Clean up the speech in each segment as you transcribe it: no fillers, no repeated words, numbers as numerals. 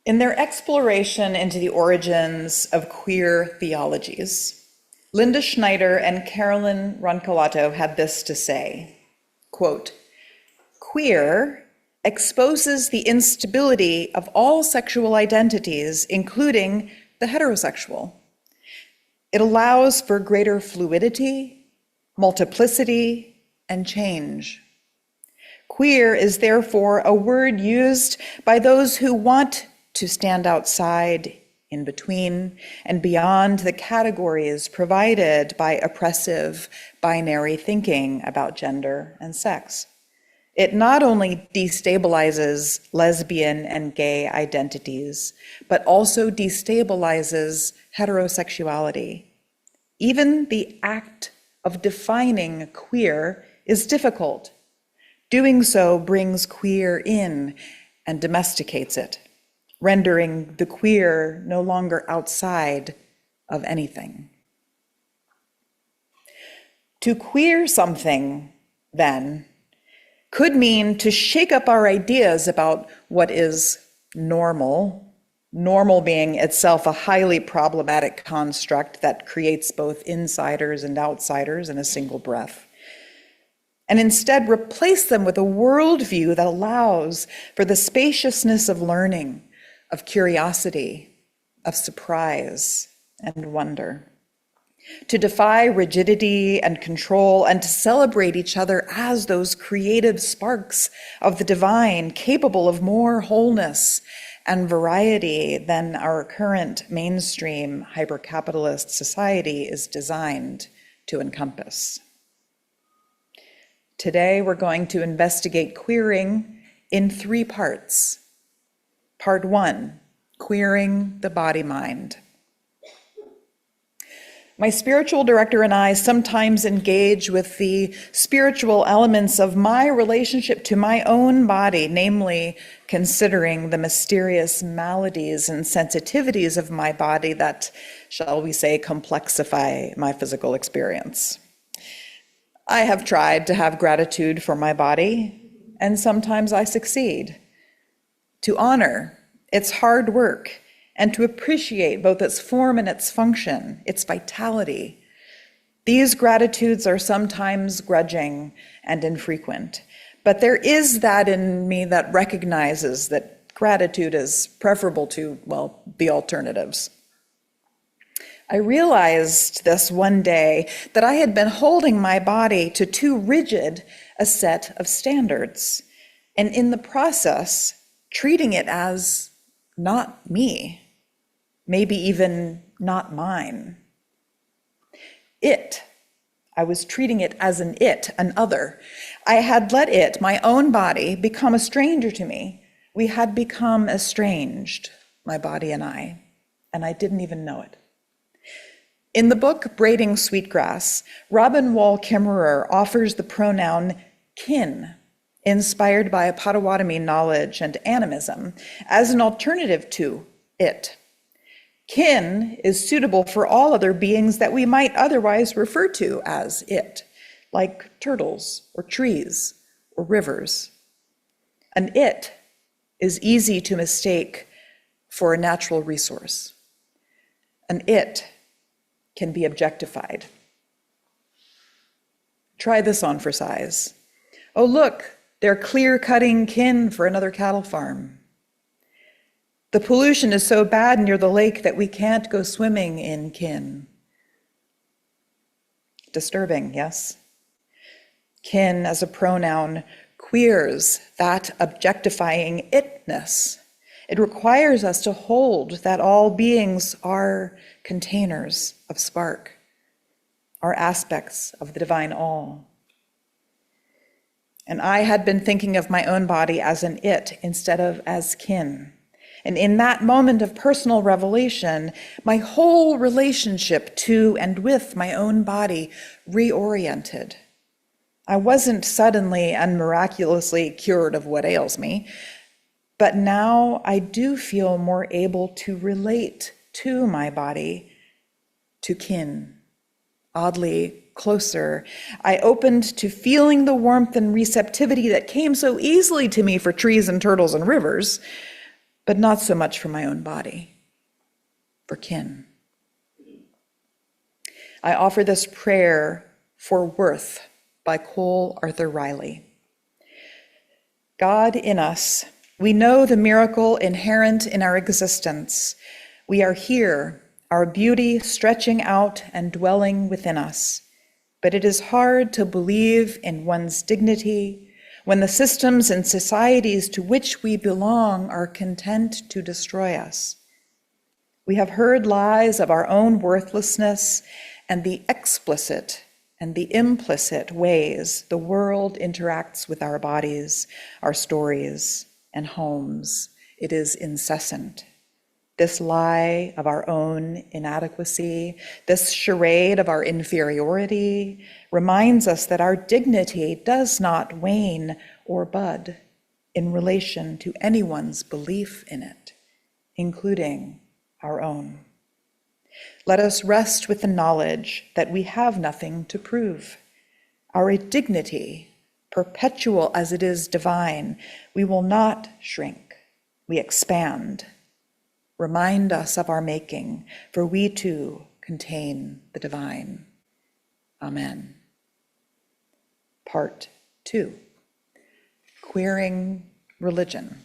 In their exploration into the origins of queer theologies, Linda Schneider and Carolyn Roncolato had this to say, quote, "Queer exposes the instability of all sexual identities, including the heterosexual. It allows for greater fluidity, multiplicity, and change. Queer is therefore a word used by those who want to stand outside, in between, and beyond the categories provided by oppressive binary thinking about gender and sex. It not only destabilizes lesbian and gay identities, but also destabilizes heterosexuality. Even the act of defining queer is difficult. Doing so brings queer in and domesticates it, rendering the queer no longer outside of anything." To queer something, then, could mean to shake up our ideas about what is normal, normal being itself a highly problematic construct that creates both insiders and outsiders in a single breath, and instead replace them with a worldview that allows for the spaciousness of learning, of curiosity, of surprise and wonder. To defy rigidity and control and to celebrate each other as those creative sparks of the divine, capable of more wholeness and variety than our current mainstream hyper-capitalist society is designed to encompass. Today, we're going to investigate queering in 3 parts. Part 1, queering the body-mind. My spiritual director and I sometimes engage with the spiritual elements of my relationship to my own body, namely considering the mysterious maladies and sensitivities of my body that, shall we say, complexify my physical experience. I have tried to have gratitude for my body, and sometimes I succeed. To honor its hard work and to appreciate both its form and its function, its vitality. These gratitudes are sometimes grudging and infrequent, but there is that in me that recognizes that gratitude is preferable to, well, the alternatives. I realized this one day that I had been holding my body to too rigid a set of standards, and in the process, treating it as not me, maybe even not mine. I was treating it as an other. I had let it, my own body, become a stranger to me. We had become estranged, my body and I didn't even know it. In the book Braiding Sweetgrass, Robin Wall Kimmerer offers the pronoun kin, inspired by a Potawatomi knowledge and animism, as an alternative to it. Kin is suitable for all other beings that we might otherwise refer to as it, like turtles or trees or rivers. An it is easy to mistake for a natural resource. An it can be objectified. Try this on for size. Oh, look, they're clear-cutting kin for another cattle farm. The pollution is so bad near the lake that we can't go swimming in kin. Disturbing, yes? Kin as a pronoun queers that objectifying itness. It requires us to hold that all beings are containers of spark, are aspects of the divine all. And I had been thinking of my own body as an it instead of as kin. And in that moment of personal revelation, my whole relationship to and with my own body reoriented. I wasn't suddenly and miraculously cured of what ails me, but now I do feel more able to relate to my body, to kin, oddly closer. I opened to feeling the warmth and receptivity that came so easily to me for trees and turtles and rivers. but not so much for my own body, for kin. I offer this prayer for Worth by Cole Arthur Riley. God in us, we know the miracle inherent in our existence. We are here, our beauty stretching out and dwelling within us. But it is hard to believe in one's dignity when the systems and societies to which we belong are content to destroy us. We have heard lies of our own worthlessness and the explicit and the implicit ways the world interacts with our bodies, our stories, and homes. It is incessant. This lie of our own inadequacy, this charade of our inferiority, reminds us that our dignity does not wane or bud in relation to anyone's belief in it, including our own. Let us rest with the knowledge that we have nothing to prove. Our dignity, perpetual as it is divine, we will not shrink, we expand. Remind us of our making, for we too contain the divine. Amen. Part 2, Queering Religion.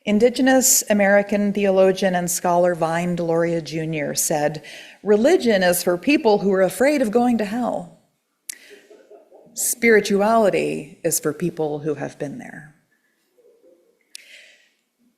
Indigenous American theologian and scholar Vine Deloria Jr. said, "Religion is for people who are afraid of going to hell. Spirituality is for people who have been there."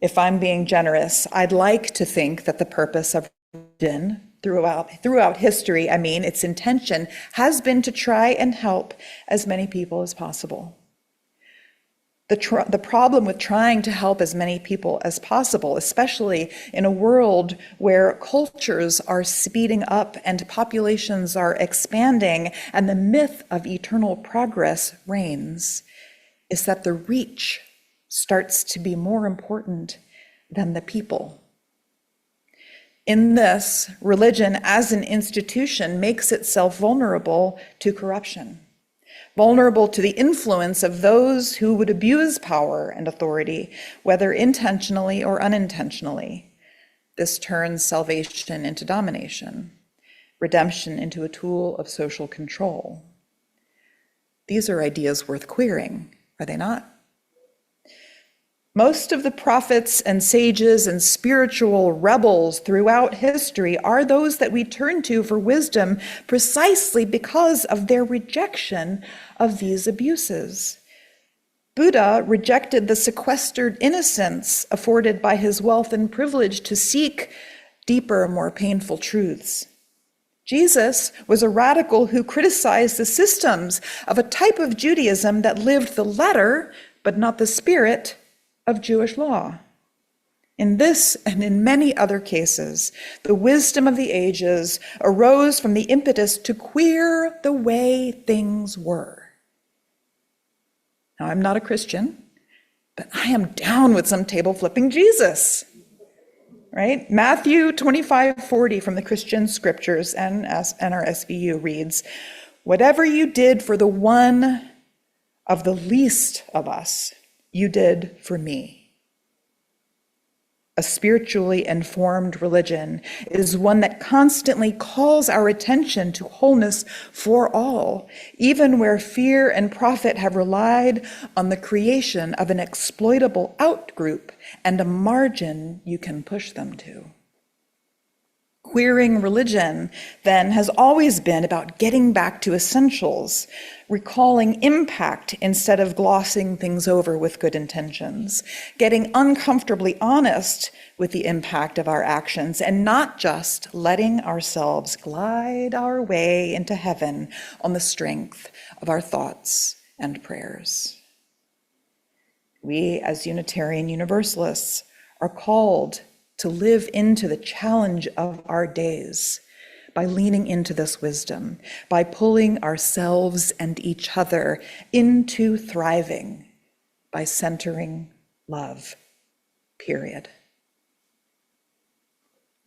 If I'm being generous, I'd like to think that the purpose of religion throughout history, its intention has been to try and help as many people as possible. The problem with trying to help as many people as possible, especially in a world where cultures are speeding up and populations are expanding and the myth of eternal progress reigns, is that the reach starts to be more important than the people. In this, religion as an institution makes itself vulnerable to corruption, vulnerable to the influence of those who would abuse power and authority, whether intentionally or unintentionally. This turns salvation into domination, redemption into a tool of social control. These are ideas worth queering, are they not? Most of the prophets and sages and spiritual rebels throughout history are those that we turn to for wisdom precisely because of their rejection of these abuses. Buddha rejected the sequestered innocence afforded by his wealth and privilege to seek deeper, more painful truths. Jesus was a radical who criticized the systems of a type of Judaism that lived the letter, but not the spirit, of Jewish law. In this and in many other cases, the wisdom of the ages arose from the impetus to queer the way things were. Now, I'm not a Christian, but I am down with some table flipping Jesus, right? Matthew 25:40 from the Christian scriptures and our SVU reads, "Whatever you did for the one of the least of us, you did for me." A spiritually informed religion is one that constantly calls our attention to wholeness for all, even where fear and profit have relied on the creation of an exploitable outgroup and a margin you can push them to. Queering religion, then, has always been about getting back to essentials, recalling impact instead of glossing things over with good intentions, getting uncomfortably honest with the impact of our actions, and not just letting ourselves glide our way into heaven on the strength of our thoughts and prayers. We, as Unitarian Universalists, are called to live into the challenge of our days by leaning into this wisdom, by pulling ourselves and each other into thriving, by centering love, period.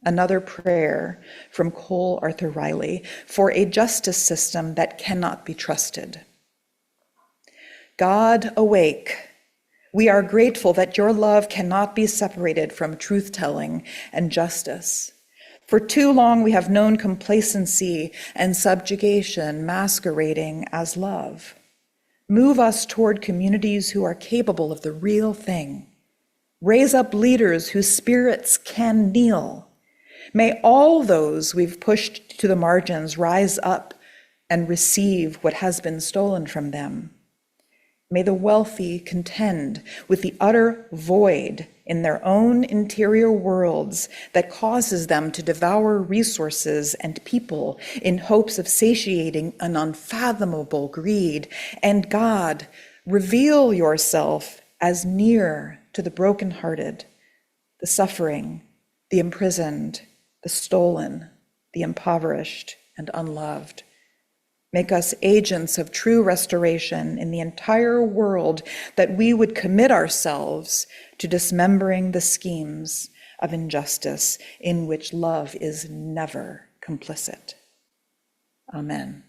Another prayer from Cole Arthur Riley for a justice system that cannot be trusted. God, awake. We are grateful that your love cannot be separated from truth-telling and justice. For too long, we have known complacency and subjugation masquerading as love. Move us toward communities who are capable of the real thing. Raise up leaders whose spirits can kneel. May all those we've pushed to the margins rise up and receive what has been stolen from them. May the wealthy contend with the utter void in their own interior worlds that causes them to devour resources and people in hopes of satiating an unfathomable greed. And God, reveal yourself as near to the brokenhearted, the suffering, the imprisoned, the stolen, the impoverished, and unloved. Make us agents of true restoration in the entire world, that we would commit ourselves to dismembering the schemes of injustice in which love is never complicit. Amen.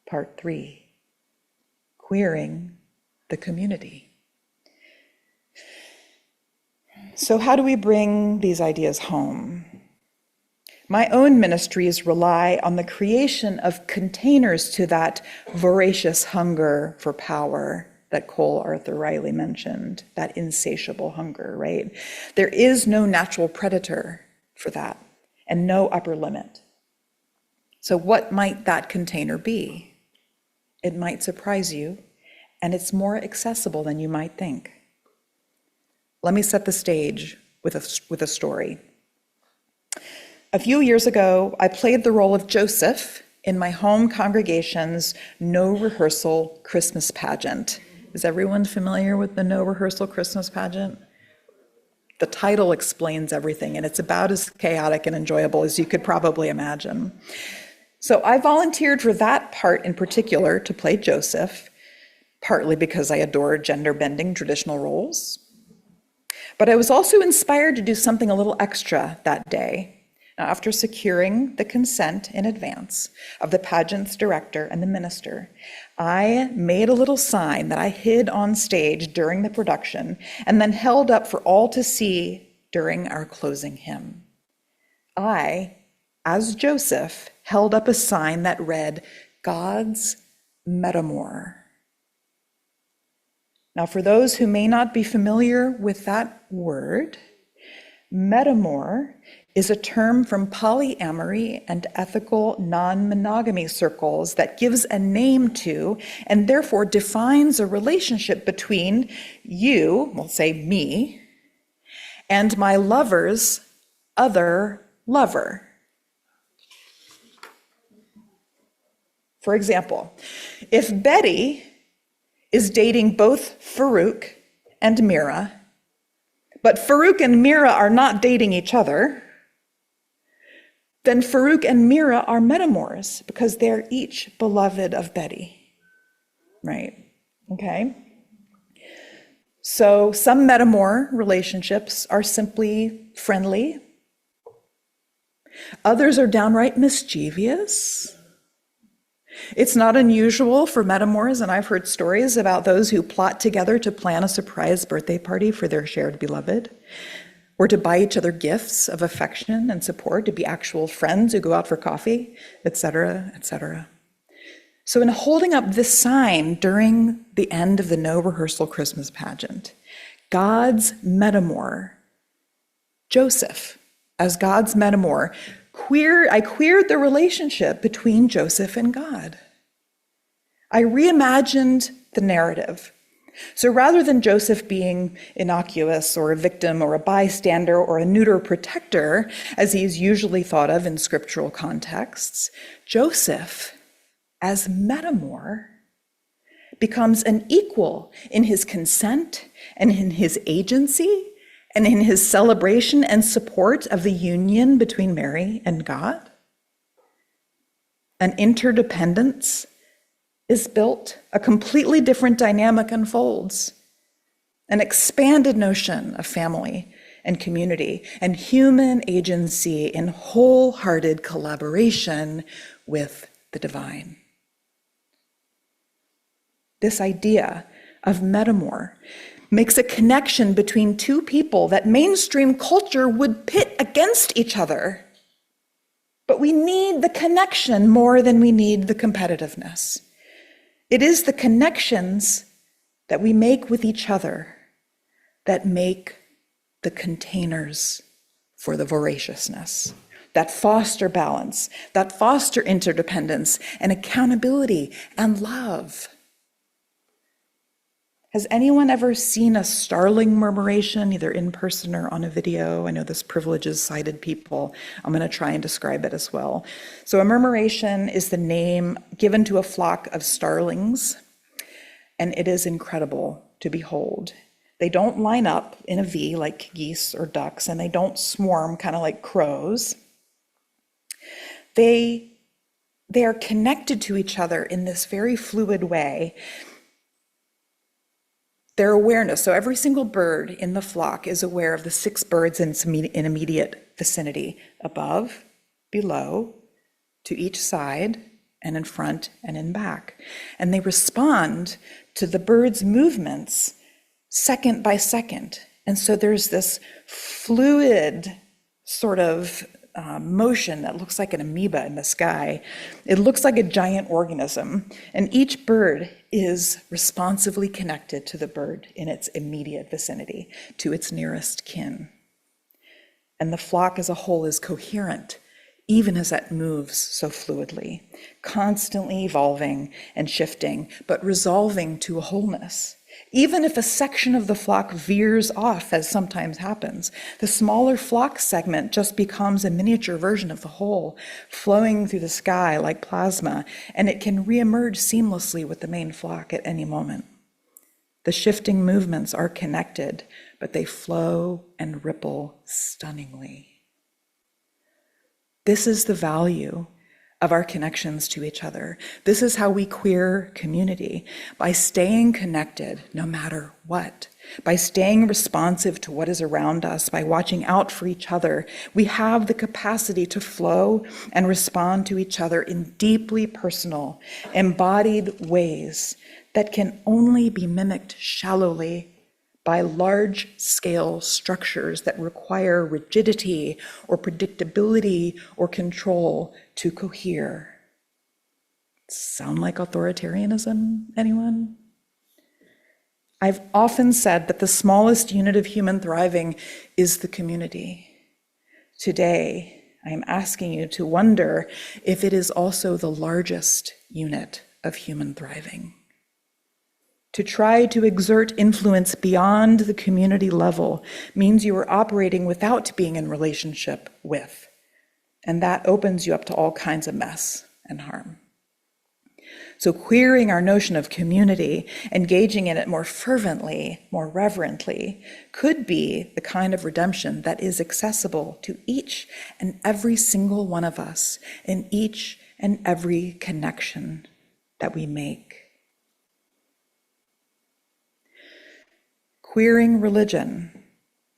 Part 3, queering the community. So how do we bring these ideas home? My own ministries rely on the creation of containers to that voracious hunger for power that Cole Arthur Riley mentioned, that insatiable hunger, right? There is no natural predator for that and no upper limit. So what might that container be? It might surprise you, and it's more accessible than you might think. Let me set the stage with a story. A few years ago, I played the role of Joseph in my home congregation's no rehearsal Christmas pageant. Is everyone familiar with the no rehearsal Christmas pageant? The title explains everything, and it's about as chaotic and enjoyable as you could probably imagine. So I volunteered for that part in particular to play Joseph, partly because I adore gender-bending traditional roles. But I was also inspired to do something a little extra that day. Now, after securing the consent in advance of the pageant's director and the minister, I made a little sign that I hid on stage during the production and then held up for all to see during our closing hymn. I, as Joseph, held up a sign that read, "God's Metamor." Now, for those who may not be familiar with that word, metamor is a term from polyamory and ethical non-monogamy circles that gives a name to and therefore defines a relationship between you, we'll say me, and my lover's other lover. For example, if Betty is dating both Farouk and Mira, but Farouk and Mira are not dating each other, then Farouk and Mira are metamors because they're each beloved of Betty, right? Okay. So some metamor relationships are simply friendly. Others are downright mischievous. It's not unusual for metamors, and I've heard stories about those who plot together to plan a surprise birthday party for their shared beloved, or to buy each other gifts of affection and support, to be actual friends who go out for coffee, etc., etc. So in holding up this sign during the end of the no rehearsal Christmas pageant, God's metamor, Joseph, as God's metamor, I queered the relationship between Joseph and God. I reimagined the narrative. So rather than Joseph being innocuous or a victim or a bystander or a neuter protector, as he is usually thought of in scriptural contexts, Joseph, as metamor, becomes an equal in his consent and in his agency and in his celebration and support of the union between Mary and God. An interdependence is built, a completely different dynamic unfolds, an expanded notion of family and community and human agency in wholehearted collaboration with the divine. This idea of metamor makes a connection between two people that mainstream culture would pit against each other. But we need the connection more than we need the competitiveness. It is the connections that we make with each other that make the containers for the voraciousness, that foster balance, that foster interdependence and accountability and love. Has anyone ever seen a starling murmuration, either in person or on a video? I know this privileges sighted people. I'm going to try and describe it as well. So a murmuration is the name given to a flock of starlings, and it is incredible to behold. They don't line up in a V like geese or ducks, and they don't swarm kind of like crows. They are connected to each other in this very fluid way. Their awareness, so every single bird in the flock is aware of the 6 birds in immediate vicinity, above, below, to each side, and in front and in back. And they respond to the bird's movements second by second. And so there's this fluid sort of motion that looks like an amoeba in the sky. It looks like a giant organism, and each bird is responsively connected to the bird in its immediate vicinity, to its nearest kin. And the flock as a whole is coherent, even as it moves so fluidly, constantly evolving and shifting, but resolving to a wholeness. Even if a section of the flock veers off, as sometimes happens, the smaller flock segment just becomes a miniature version of the whole, flowing through the sky like plasma, and it can reemerge seamlessly with the main flock at any moment. The shifting movements are connected, but they flow and ripple stunningly. This is the value of our connections to each other. This is how we queer community, by staying connected no matter what, by staying responsive to what is around us, by watching out for each other. We have the capacity to flow and respond to each other in deeply personal, embodied ways that can only be mimicked shallowly by large-scale structures that require rigidity or predictability or control to cohere. Sound like authoritarianism, anyone? I've often said that the smallest unit of human thriving is the community. Today, I am asking you to wonder if it is also the largest unit of human thriving. To try to exert influence beyond the community level means you are operating without being in relationship with, and that opens you up to all kinds of mess and harm. So queering our notion of community, engaging in it more fervently, more reverently, could be the kind of redemption that is accessible to each and every single one of us in each and every connection that we make. Queering religion,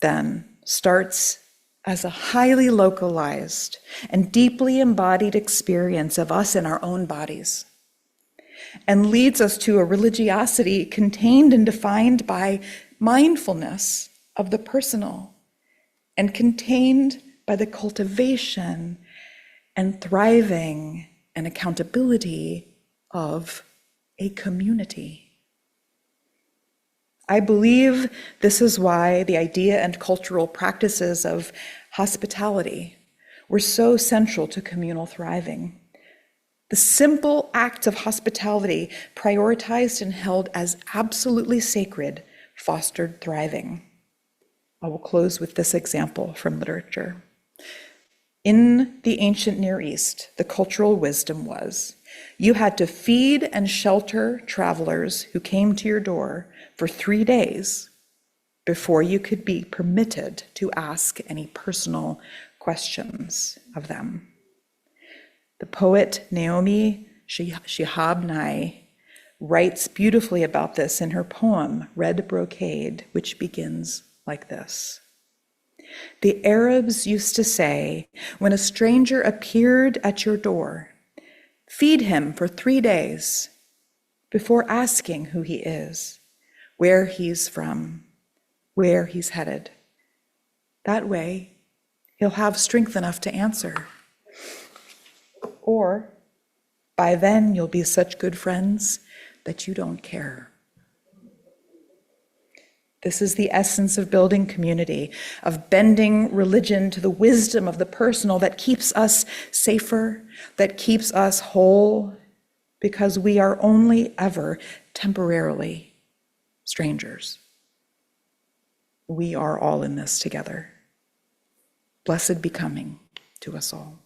then, starts as a highly localized and deeply embodied experience of us in our own bodies, and leads us to a religiosity contained and defined by mindfulness of the personal, and contained by the cultivation and thriving and accountability of a community. I believe this is why the idea and cultural practices of hospitality were so central to communal thriving. The simple acts of hospitality, prioritized and held as absolutely sacred, fostered thriving. I will close with this example from literature. In the ancient Near East, the cultural wisdom was, you had to feed and shelter travelers who came to your door for 3 days before you could be permitted to ask any personal questions of them. The poet Naomi Shihab Nye writes beautifully about this in her poem, Red Brocade, which begins like this. The Arabs used to say, when a stranger appeared at your door, feed him for 3 days before asking who he is. where he's from, where he's headed. That way, he'll have strength enough to answer. Or by then, you'll be such good friends that you don't care. This is the essence of building community, of bending religion to the wisdom of the personal that keeps us safer, that keeps us whole, because we are only ever temporarily strangers. We are all in this together. Blessed becoming to us all.